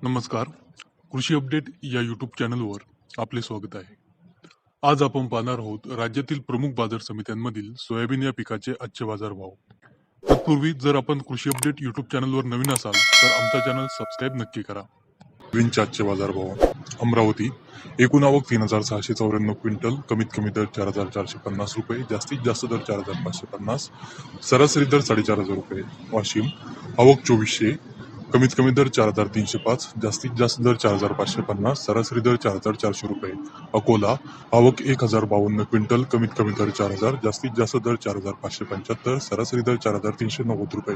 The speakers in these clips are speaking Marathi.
नमस्कार. कृषी अपडेट या यूट्यूब चॅनलवर आपले स्वागत आहे. आज आपण पाहणार आहोत राज्यातील प्रमुख बाजार समित्यांमधील सोयाबीन या पिकाचे आजचे बाजारभाव. तत्पूर्वी जर आपण कृषी अपडेट यूट्यूब चॅनलवर नवीन असाल तर आमचा चॅनल सबस्क्राईब नक्की करा. सोयाबीनचे आजचे बाजारभाव. अमरावती एकूण आवक 3694 क्विंटल, कमीत कमी दर 4450 रुपये, जास्तीत जास्त दर 4550, सरासरी दर 4500 रुपये. वाशिम आवक 2400, कमीत कमी दर 4305, जास्तीत जास्त दर 4550, सरासरी दर 4400 रुपये. अकोला आवक 1052 क्विंटल, कमीत कमी दर 4000, जास्तीत जास्त दर 4575, सरासरी दर 4390 रुपये.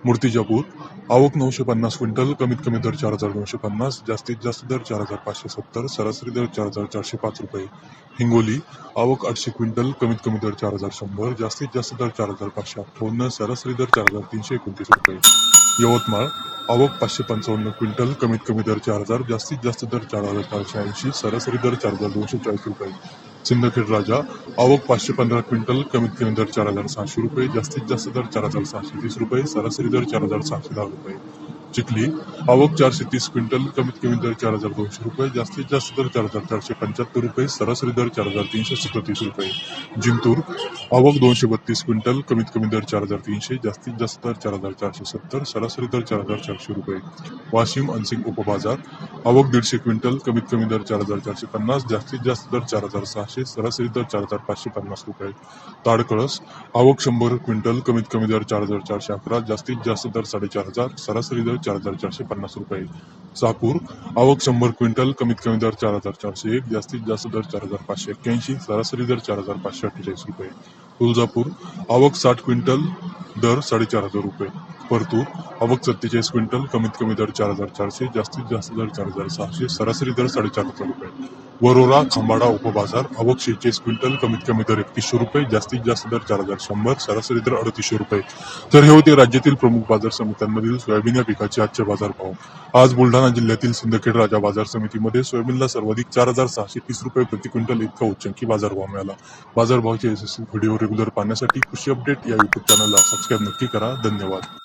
मूर्तिजापूर आवक 950 क्विंटल, कमीत कमी दर 4950, जास्तीत जास्त दर 4570, सरासरी दर 4405 रुपये. हिंगोली आवक 800 क्विंटल, कमीत कमी दर 4100, जास्तीत जास्त दर 4558, सरासरी दर 4329 रुपये. यवतमाळ आवक 555 क्विंटल, कमीत कमी दर 4000, जास्तीत जास्त दर 4480, सरासरी दर 4240 रुपये. सिंदखेड राजा आवक 515 क्विंटल, कमीत कमी दर 4600 रुपये, जास्तीत जास्त दर 4630 रुपये, सरासरी दर 4610 रुपये. चिखली आवक 430 क्विंटल, कमीत कमी दर 4200 रुपये, जास्तीत जास्त दर 4475 रुपये, सरासरी दर 4337 रुपये. जिंतूर आवक 232 क्विंटल, कमीत कमी दर 4300, जास्तीत जास्त दर 4470, सरासरी दर 4400 रुपये. वाशिम अनसिंग उपबाजार आवक 150 क्विंटल, कमीत कमी दर 4450, जास्तीत जास्त दर 4600, सरासरी दर 4550 रुपये. ताडकळस आवक 100 क्विंटल, कमीत कमी दर 4411, जास्तीत जास्त दर 4500, सरासरी दर 4450 रुपये. चाकूर आवक 100 क्विंटल, कमीत कमी दर 4401, जास्तीत जास्त दर 4581, सरासरी दर 4548 रुपये. तुळजापूर आवक 60 क्विंटल, दर 4500 रुपये. परतूर आवक 47 क्विंटल, कमीत कमी दर 4400, जास्तीत जास्त दर 4600, सरासरी दर 4500 रुपये. वरोरा खांबाडा उपबाजार आवक 46 क्विंटल, कमीत कमी दर 3100 रुपये, जास्तीत जास्त दर 4100, सरासरी दर 3800 रुपये. तर हे होते राज्यातील प्रमुख बाजार समित्यांमधील सोयाबीन या पिकाचे आजचे बाजारभाव. आज बुलढाणा जिल्ह्यातील सिंदखेड राजा बाजार समितीमध्ये सोयाबीनला सर्वाधिक 4630 रुपये प्रति क्विंटल इतका उच्चांकी बाजारभाव मिळाला. बाजारभावाचे व्हिडिओ रेग्युलर पाहण्यासाठी कृषी अपडेट या युट्यूब चॅनलला सबस्क्राईब नक्की करा. धन्यवाद.